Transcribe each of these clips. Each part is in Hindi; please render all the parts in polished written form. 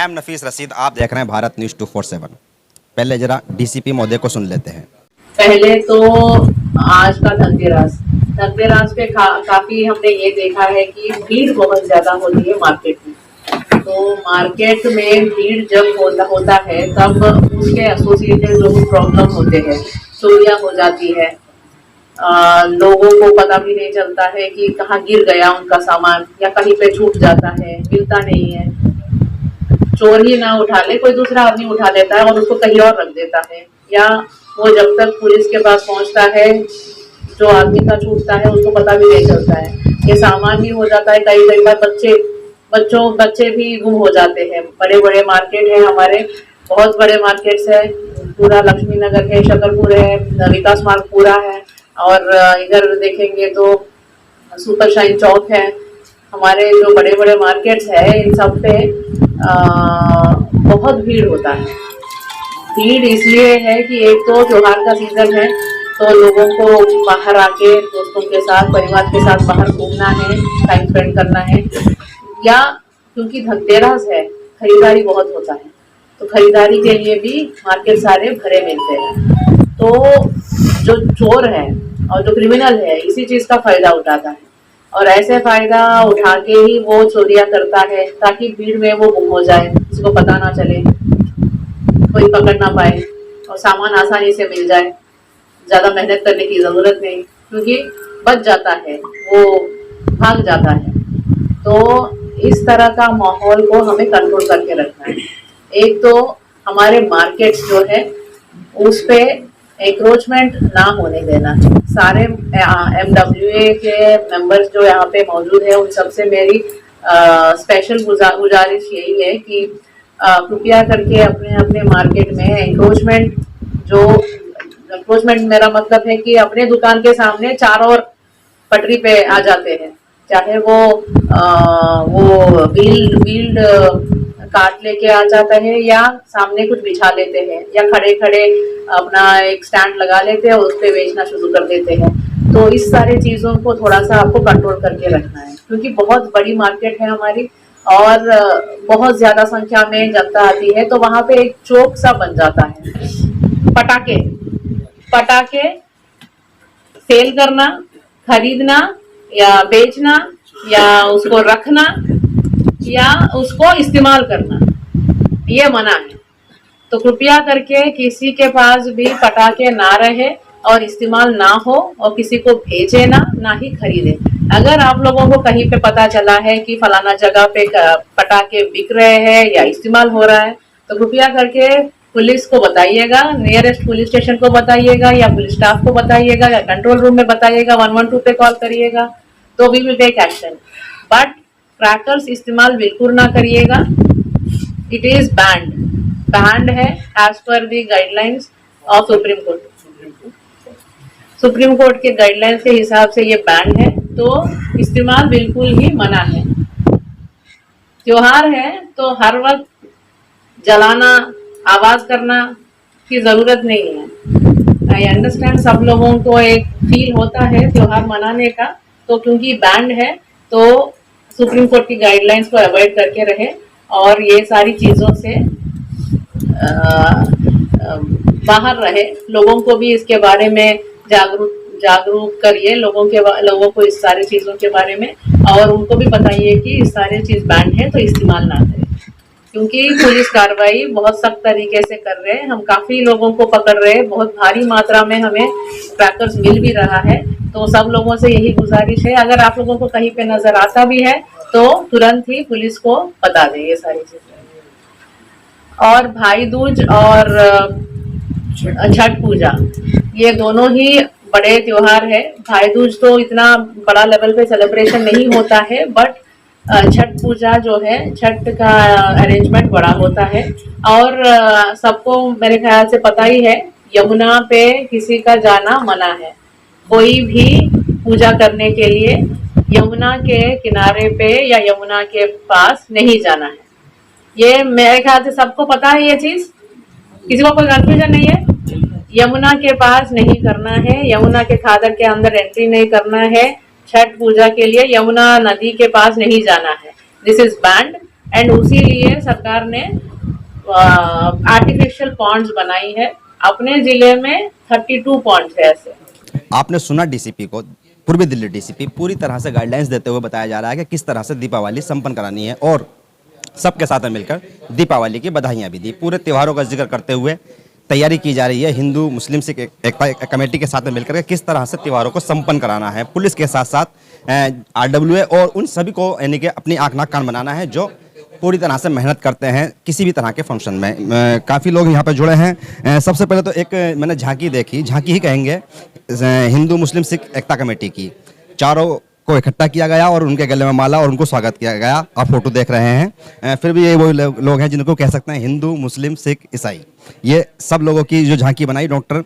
I'm नफीस रशीद, आप देख रहे हैं भारत न्यूज़ 247। पहले जरा डीसीपी महोदय को सुन लेते हैं। पहले तो आज का धनतेरस पे काफी हमने ये देखा है कि भीड़ बहुत ज्यादा होती है मार्केट में। तो मार्केट में भीड़ जब होता है तब उसके एसोसिएटेड जो प्रॉब्लम होते हैं, चोरियां हो जाती है, लोगों को पता भी नहीं चलता है कि कहाँ गिर गया उनका सामान, या कहीं पे छूट जाता है, मिलता नहीं है। चोर ही ना उठा ले, कोई दूसरा आदमी उठा लेता है और उसको कहीं और रख देता है, या वो जब तक पुलिस के पास पहुंचता है जो आदमी का छूटता है उसको पता भी नहीं चलता है। ये सामान भी हो जाता है, कई बार बच्चे भी गुम हो जाते हैं। बड़े बड़े मार्केट है हमारे, बहुत बड़े मार्केट्स है, पूरा लक्ष्मी नगर है, शकरपुर है, विकास मार्ग पूरा है, और इधर देखेंगे तो सुपर शाइन चौक है। हमारे जो बड़े बड़े मार्केट्स है इन सब पे बहुत भीड़ होता है। भीड़ इसलिए है कि एक तो त्योहार का सीजन है, तो लोगों को बाहर आके दोस्तों के साथ, परिवार के साथ बाहर घूमना है, टाइम स्पेंड करना है, या क्योंकि धनतेरस है, खरीदारी बहुत होता है, तो खरीदारी के लिए भी मार्केट सारे भरे मिलते हैं। तो जो चोर है और जो क्रिमिनल है इसी चीज का फायदा उठाता है, और ऐसे फायदा उठा के ही वो चोरियां करता है ताकि भीड़ में वो गुम हो जाए, किसी को पता ना चले, कोई पकड़ ना पाए, और सामान आसानी से मिल जाए, ज्यादा मेहनत करने की जरूरत नहीं, क्योंकि बच जाता है, वो भाग जाता है। तो इस तरह का माहौल को हमें कंट्रोल करके रखना है। एक तो हमारे मार्केट्स जो है उस पे एंक्रोचमेंट ना होने देना। सारे MWA के मेंबर्स जो यहाँ पे मौजूद है उन सबसे मेरी स्पेशल गुजारिश यही है कि कृपया करके अपने अपने मार्केट में एंक्रोचमेंट मेरा मतलब है कि अपने दुकान के सामने चारों ओर पटरी पे आ जाते हैं, चाहे वो व्हील्ड काट लेके आ जाता है, या सामने कुछ बिछा लेते हैं, या खड़े खड़े अपना एक स्टैंड लगा लेते हैं और उस पे बेचना शुरू कर देते हैं। तो इस सारे चीजों को थोड़ा सा आपको कंट्रोल करके रखना है, क्योंकि बहुत बड़ी मार्केट है हमारी और बहुत ज्यादा संख्या में जनता आती है, तो वहां पे एक चौक सा बन जाता है। पटाखे सेल करना, खरीदना या बेचना या उसको रखना या उसको इस्तेमाल करना, ये मना है। तो कृपया करके किसी के पास भी पटाखे ना रहे और इस्तेमाल ना हो, और किसी को भेजे ना ही खरीदे। अगर आप लोगों को कहीं पे पता चला है कि फलाना जगह पे पटाखे बिक रहे हैं या इस्तेमाल हो रहा है, तो कृपया करके पुलिस को बताइएगा, नियरेस्ट पुलिस स्टेशन को बताइएगा, या पुलिस स्टाफ को बताइएगा, या कंट्रोल रूम में बताइएगा, 112 पे कॉल करिएगा, तो we will take action. But crackers इस्तेमाल बिल्कुल ना करिएगा। इट इज बैंड है as per the guidelines of Supreme Court के गाइडलाइंस के हिसाब से ये बैंड है, तो इस्तेमाल बिल्कुल ही मना है। त्योहार है तो हर वक्त जलाना, आवाज करना की जरूरत नहीं है। आई अंडरस्टैंड सब लोगों को एक फील होता है त्योहार मनाने का, तो क्योंकि बैंड है तो सुप्रीम कोर्ट की गाइडलाइंस को अवॉइड करके रहे, और ये सारी चीजों से बाहर रहे। लोगों को भी इसके बारे में जागरूक करिए, लोगों को इस सारी चीजों के बारे में, और उनको भी बताइए कि इस सारी चीज बैंड है तो इस्तेमाल ना करें, क्योंकि पुलिस कार्रवाई बहुत सख्त तरीके से कर रहे हैं। हम काफी लोगों को पकड़ रहे हैं, बहुत भारी मात्रा में हमें क्रैकर्स मिल भी रहा है। तो सब लोगों से यही गुजारिश है, अगर आप लोगों को कहीं पे नजर आता भी है तो तुरंत ही पुलिस को बता दें ये सारी चीजें। और भाई दूज और छठ पूजा, ये दोनों ही बड़े त्योहार है। भाई दूज तो इतना बड़ा लेवल पे सेलिब्रेशन नहीं होता है, बट छठ पूजा जो है, छठ का अरेंजमेंट बड़ा होता है, और सबको मेरे ख्याल से पता ही है, यमुना पे किसी का जाना मना है। कोई भी पूजा करने के लिए यमुना के किनारे पे या यमुना के पास नहीं जाना है। ये मेरे ख्याल से सबको पता है, ये चीज किसी को कोई कंफ्यूजन नहीं है। यमुना के पास नहीं करना है, यमुना के खादर के अंदर एंट्री नहीं करना है। छठ पूजा के लिए यमुना नदी के पास नहीं जाना है। दिस इज बैंड, एंड उसी लिए सरकार ने आर्टिफिशियल पॉन्ड्स बनाई है। अपने जिले में 32 पॉन्ड्स है ऐसे। आपने सुना डीसीपी को, पूर्वी दिल्ली डीसीपी पूरी तरह से गाइडलाइंस देते हुए बताया जा रहा है कि किस तरह से दीपावली संपन्न करानी है और सबके साथ में मिलकर दीपावली की बधाइयां भी दी। पूरे त्योहारों का जिक्र करते हुए तैयारी की जा रही है हिंदू मुस्लिम सिख एकता कमेटी के साथ में मिलकर के किस तरह से त्योहारों को संपन्न कराना है। पुलिस के साथ साथ आरडब्ल्यूए और उन सभी को यानी कि अपनी आंख नाक कान बनाना है जो पूरी तरह से मेहनत करते हैं किसी भी तरह के फंक्शन में। काफ़ी लोग यहाँ पर जुड़े हैं। सबसे पहले तो एक मैंने झांकी देखी, झांकी ही कहेंगे, हिंदू मुस्लिम सिख एकता कमेटी की। चारों को इकट्ठा किया गया और उनके गले में माला और उनको स्वागत किया गया। आप फोटो देख रहे हैं। फिर भी ये वो लोग हैं जिनको कह सकते हैं हिंदू मुस्लिम सिख ईसाई। ये सब लोगों की जो झांकी बनाई डॉक्टर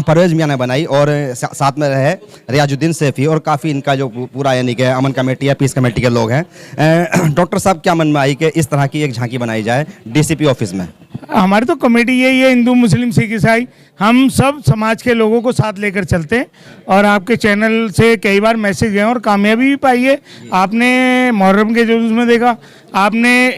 परवेज मियां ने बनाई और साथ में रहे रियाजुद्दीन सैफी और काफ़ी इनका जो पूरा यानी कि अमन कमेटी या पीस कमेटी के लोग हैं। डॉक्टर साहब क्या मन में आई कि इस तरह की एक झांकी बनाई जाए डीसीपी ऑफिस में? हमारी तो कमेटी यही है, हिंदू मुस्लिम सिख ईसाई हम सब समाज के लोगों को साथ लेकर चलते हैं और आपके चैनल से कई बार मैसेज गए और कामयाबी भी पाई है। आपने मुहर्रम के जुलूस में देखा, आपने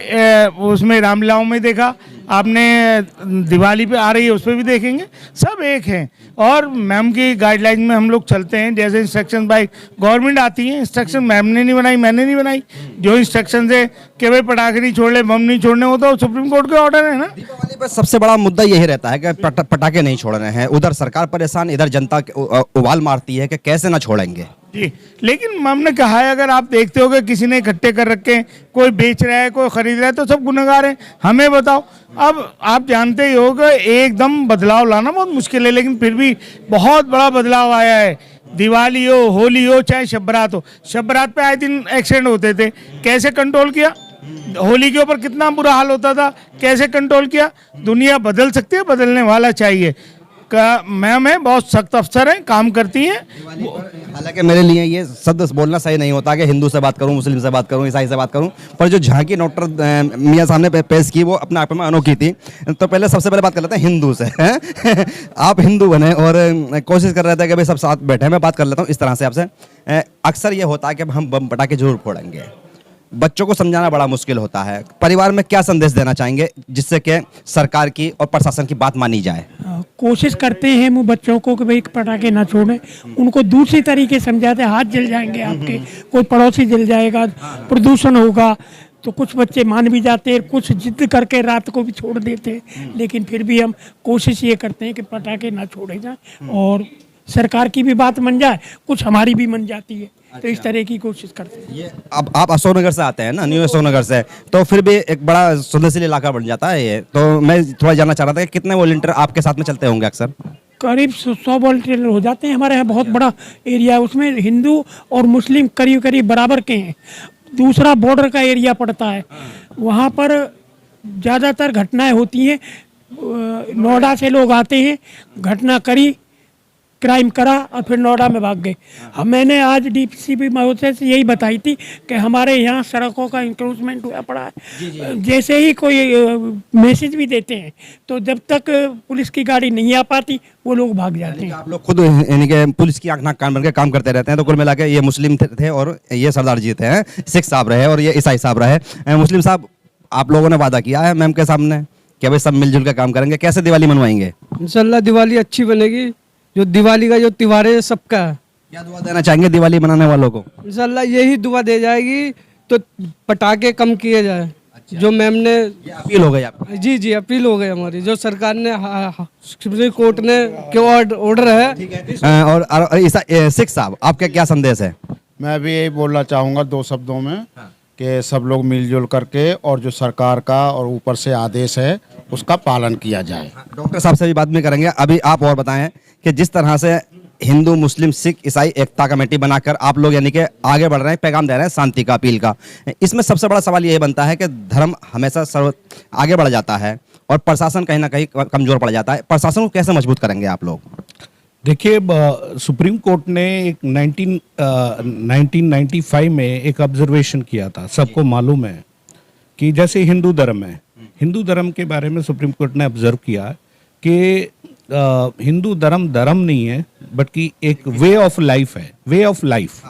उसमें रामलीलाओं में देखा, आपने दिवाली पे आ रही है उस पर भी देखेंगे। सब एक हैं और मैम की गाइडलाइन में हम लोग चलते हैं। जैसे इंस्ट्रक्शन बाई गवर्नमेंट आती है, इंस्ट्रक्शन मैम ने नहीं बनाई, मैंने नहीं बनाई। जो इंस्ट्रक्शन है कि भाई पटाखे नहीं छोड़ने, बम नहीं छोड़ने, होता है सुप्रीम कोर्ट के ऑर्डर है ना। दीपावली पर सबसे बड़ा मुद्दा यही रहता है कि पटाखे नहीं छोड़ रहे हैं। उधर सरकार परेशान, इधर जनता उबाल मारती है कि कैसे ना छोड़ेंगे। जी, लेकिन हमने कहा है अगर आप देखते हो कि किसी ने इकट्ठे कर रखे, कोई बेच रहा है, कोई खरीद रहा है, तो सब गुनहगार हैं। हमें बताओ, अब आप जानते ही हो कि एकदम बदलाव लाना बहुत मुश्किल है, लेकिन फिर भी बहुत बड़ा बदलाव आया है। दिवाली हो, होली हो, चाहे शब बारात हो, शब बारात पे आए दिन एक्सीडेंट होते थे, कैसे कंट्रोल किया? होली के ऊपर कितना बुरा हाल होता था, कैसे कंट्रोल किया? दुनिया बदल सकती है, बदलने वाला चाहिए। का मैम है, बहुत सख्त अफसर है, काम करती हैं। हालांकि मेरे लिए ये शब्द बोलना सही नहीं होता कि हिंदू से बात करूं, मुस्लिम से बात करूं, ईसाई से बात करूं, पर जो झांकी डॉक्टर मियां साहब ने पेश की वो अपने आप में अनोखी थी। तो पहले सबसे पहले बात कर लेते हैं हिंदू से। आप हिंदू बने और कोशिश कर रहे थे कि भाई सब साथ बैठे। मैं बात कर लेता हूँ इस तरह से आपसे। अक्सर ये होता है कि हम बम पटाखे जरूर फोड़ेंगे, बच्चों को समझाना बड़ा मुश्किल होता है। परिवार में क्या संदेश देना चाहेंगे जिससे कि सरकार की और प्रशासन की बात मानी जाए? कोशिश करते हैं वो बच्चों को कि भाई पटाखे ना छोड़ें, उनको दूसरी तरीके समझाते हैं। हाथ जल जाएंगे आपके, कोई पड़ोसी जल जाएगा, प्रदूषण होगा, तो कुछ बच्चे मान भी जाते हैं, कुछ जिद करके रात को भी छोड़ देते हैं। लेकिन फिर भी हम कोशिश ये करते हैं कि पटाखे ना छोड़े जाएं और सरकार की भी बात मन जाए, कुछ हमारी भी मन जाती है। तो इस तरह की कोशिश करते हैं। ये अब आप अशोकनगर से आते हैं ना, न्यू अशोकनगर से, तो फिर भी एक बड़ा संवेदनशील इलाका बन जाता है ये। तो मैं थोड़ा जानना चाह रहा था कि कितने वॉलंटियर आपके साथ में चलते होंगे अक्सर? करीब 100 वॉलंटियर हो जाते हैं। हमारे यहाँ बहुत बड़ा एरिया है, उसमें हिंदू और मुस्लिम करीब करीब बराबर के हैं। दूसरा बॉर्डर का एरिया पड़ता है, वहाँ पर ज़्यादातर घटनाएं होती हैं। नोएडा से लोग आते हैं, घटना करी, क्राइम करा और फिर नोएडा में भाग गए। मैंने आज डीसीपी महोदय से यही बताई थी कि हमारे यहाँ सड़कों का इंक्रोचमेंट हुआ पड़ा है। जैसे ही कोई मैसेज भी देते हैं तो जब तक पुलिस की गाड़ी नहीं आ पाती वो लोग भाग जाते हैं। आप लोग खुद यानी कि पुलिस की आंख नाक कान बन के काम करते रहते हैं। तो कुल मिला के ये मुस्लिम थे और ये सरदार जी थे, सिख साहब रहे और ये ईसाई साहब रहे। मुस्लिम साहब, आप लोगों ने वादा किया है मैम के सामने कि भाई सब मिलजुल के काम करेंगे, कैसे दिवाली मनवाएंगे? इंशाल्लाह दिवाली अच्छी बनेगी। जो दिवाली का जो त्योहार है सबका है। क्या दुआ देना चाहेंगे दिवाली मनाने वालों को? इंशाल्लाह यही दुआ दे जाएगी तो पटाखे कम किए जाए। जो मैम ने अपील हो गई आपकी? जी जी अपील हो गई हमारी, जो सरकार ने सुप्रीम कोर्ट ने के ऑर्डर है। और सिख साहब, आपका क्या संदेश है? मैं भी यही बोलना चाहूँगा 2 शब्दों में कि सब लोग मिलजुल करके और जो सरकार का और ऊपर से आदेश है उसका पालन किया जाए। डॉक्टर साहब से भी बात में करेंगे। अभी आप और बताएं कि जिस तरह से हिंदू मुस्लिम सिख ईसाई एकता कमेटी बनाकर आप लोग यानी कि आगे बढ़ रहे हैं, पैगाम दे रहे हैं शांति का, अपील का, इसमें सबसे बड़ा सवाल ये बनता है कि धर्म हमेशा आगे बढ़ जाता है और प्रशासन कहीं ना कहीं कमजोर पड़ जाता है। प्रशासन को कैसे मजबूत करेंगे आप लोग? देखिए, सुप्रीम कोर्ट ने एक 1995 में एक ऑब्जर्वेशन किया था। सबको मालूम है कि जैसे हिंदू धर्म है, हिंदू धर्म के बारे में सुप्रीम कोर्ट ने ऑब्जर्व किया कि हिंदू धर्म धर्म नहीं है बल्कि एक वे ऑफ लाइफ है। वे ऑफ लाइफ,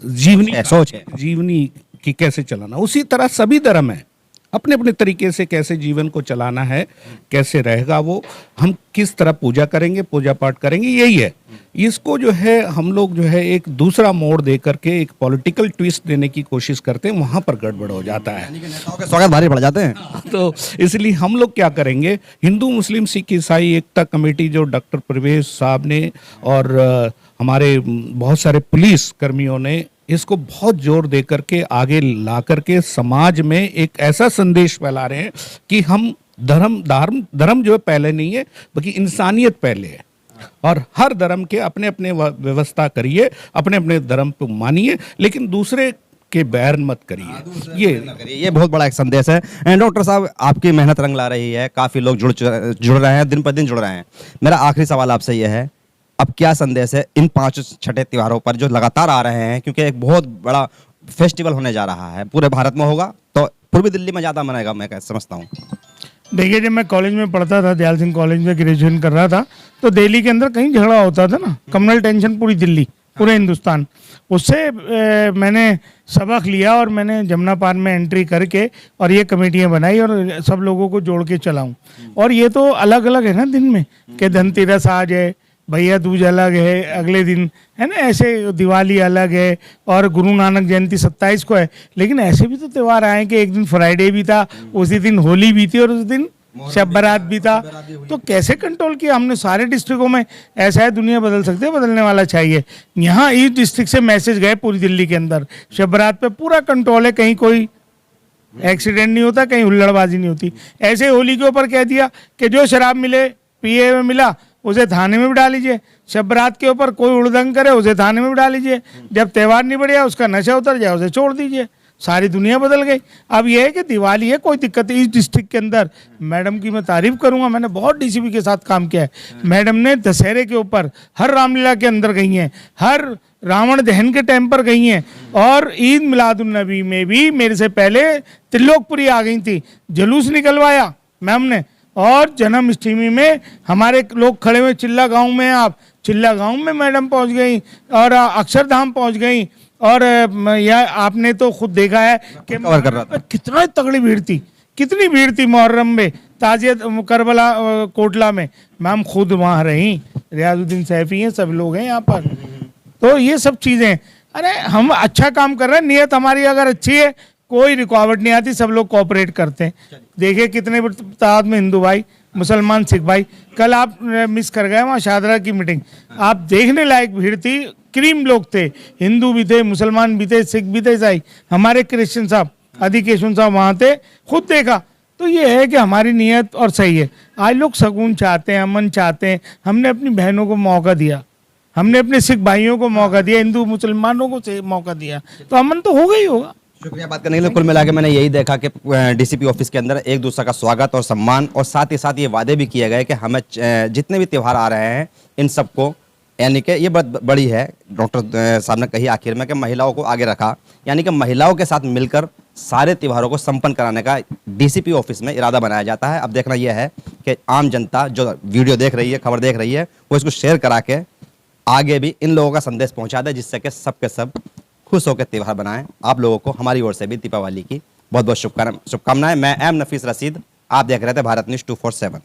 जीवनी सोच है, जीवनी कि कैसे चलाना, उसी तरह सभी धर्म है, अपने अपने तरीके से कैसे जीवन को चलाना है, कैसे रहेगा वो, हम किस तरह पूजा करेंगे, पूजा पाठ करेंगे, यही है। इसको जो है हम लोग जो है एक दूसरा मोड़ दे करके एक पॉलिटिकल ट्विस्ट देने की कोशिश करते हैं, वहाँ पर गड़बड़ हो जाता है। नेताओं के स्वागत भारी पड़ जाते हैं। तो इसलिए हम लोग क्या करेंगे, हिंदू मुस्लिम सिख ईसाई एकता कमेटी जो डॉक्टर प्रवेश साहब ने और हमारे बहुत सारे पुलिस कर्मियों ने इसको बहुत जोर दे करके आगे ला करके समाज में एक ऐसा संदेश फैला रहे हैं कि हम धर्म जो है पहले नहीं है, बल्कि इंसानियत पहले है, और हर धर्म के अपने अपने व्यवस्था करिए, अपने अपने धर्म को मानिए, लेकिन दूसरे के बैर मत करिए। ये बहुत बड़ा एक संदेश है। डॉक्टर साहब, आपकी मेहनत रंग ला रही है, काफ़ी लोग जुड़ रहे हैं, दिन पर दिन जुड़ रहे हैं। मेरा आखिरी सवाल आपसे यह है, अब क्या संदेश है इन 5 छठे त्योहारों पर जो लगातार आ रहे हैं, क्योंकि एक बहुत बड़ा फेस्टिवल होने जा रहा है, पूरे भारत में होगा तो पूर्वी दिल्ली में ज़्यादा मनाएगा, मैं कैसे समझता हूँ। देखिए, जब मैं कॉलेज में पढ़ता था, दयाल सिंह कॉलेज में ग्रेजुएशन कर रहा था, तो दिल्ली के अंदर कहीं झगड़ा होता था ना, कम्युनल टेंशन पूरी दिल्ली, पूरे हिंदुस्तान। उससे मैंने सबक लिया और मैंने जमुना पार में एंट्री करके और ये कमेटियां बनाई और सब लोगों को जोड़ के चलाऊं। और ये तो अलग अलग है ना दिन में, कि धनतेरस आज है, भैया दूज अलग है, अगले दिन है ना, ऐसे दिवाली अलग है, और गुरु नानक जयंती 27 को है। लेकिन ऐसे भी तो त्यौहार आए कि एक दिन फ्राइडे भी था, उसी दिन होली भी थी, और उस दिन शब बारात भी था। तो कैसे कंट्रोल किया हमने सारे डिस्ट्रिक्टों में? ऐसा है, दुनिया बदल सकती है, बदलने वाला चाहिए। यहाँ इस डिस्ट्रिक्ट से मैसेज गए पूरी दिल्ली के अंदर, शब बारात पे पूरा कंट्रोल है, कहीं कोई एक्सीडेंट नहीं होता, कहीं हुल्लड़बाजी नहीं होती। ऐसे होली के ऊपर कह दिया कि जो शराब मिले, पिए में मिला, उसे थाने में भी डाल लीजिए। शब बारात के ऊपर कोई उड़दंग करे, उसे थाने में भी डाल लीजिए। जब त्यौहार नहीं बढ़िया, उसका नशा उतर जाए, उसे छोड़ दीजिए। सारी दुनिया बदल गई। अब यह है कि दिवाली है, कोई दिक्कत है। इस डिस्ट्रिक्ट के अंदर मैडम की मैं तारीफ करूंगा, मैंने बहुत डीसीपी के साथ काम किया है। मैडम ने दशहरे के ऊपर हर रामलीला के अंदर गई हैं, हर रावण दहन के टाइम पर गई हैं, और ईद मिलादुन्नबी में भी मेरे से पहले त्रिलोकपुरी आ गई थी, जुलूस निकलवाया मैम ने। और जन्माष्टमी में हमारे लोग खड़े हुए, चिल्ला गांव में, आप चिल्ला गांव में मैडम पहुंच गई, और अक्षरधाम पहुंच गई। और यह आपने तो खुद देखा है कि कवर कर रहा था, कितना तगड़ी भीड़ थी, कितनी भीड़ थी मुहर्रम में, ताजियत करबला कोटला में। मैम खुद वहाँ रही, रियाजुद्दीन सैफी हैं, सब लोग हैं यहाँ पर। तो ये सब चीज़ें, अरे हम अच्छा काम कर रहे हैं, नीयत हमारी अगर अच्छी है, कोई रुकावट नहीं आती, सब लोग कोऑपरेट करते हैं। देखिए कितने तादाद में हिंदू भाई, मुसलमान, सिख भाई। कल आप मिस कर गए वहाँ शादरा की मीटिंग, आप देखने लायक भीड़ थी, क्रीम लोग थे, हिंदू भी थे, मुसलमान भी थे, सिख भी थे, ईसाई। हमारे क्रिश्चियन साहब अधिकेशन साहब वहाँ थे, खुद देखा। तो ये है कि हमारी नीयत और सही है। आज लोग सुकून चाहते हैं, अमन चाहते हैं। हमने अपनी बहनों को मौका दिया, हमने अपने सिख भाइयों को मौका दिया, हिंदू मुसलमानों को मौका दिया, तो अमन तो होगा ही होगा। शुक्रिया बात करने के लिए। कुल मिला के मैंने यही देखा कि डीसीपी ऑफिस के अंदर एक दूसरे का स्वागत और सम्मान, और साथ ही साथ ये वादे भी किए गए कि हमें जितने भी त्यौहार आ रहे हैं इन सबको, यानी कि ये बात बड़ी है डॉक्टर साहब ने कही आखिर में कि महिलाओं को आगे रखा, यानी कि महिलाओं के साथ मिलकर सारे त्योहारों को संपन्न कराने का डीसीपी ऑफिस में इरादा बनाया जाता है। अब देखना यह है कि आम जनता जो वीडियो देख रही है, खबर देख रही है, वो इसको शेयर करा के आगे भी इन लोगों का संदेश पहुंचा दे, जिससे कि सब के सब खुश होकर त्यौहार बनाएं। आप लोगों को हमारी ओर से भी दीपावली की बहुत बहुत शुभकामनाएं। मैं एम नफीस रशीद, आप देख रहे थे भारत न्यूज़ 247।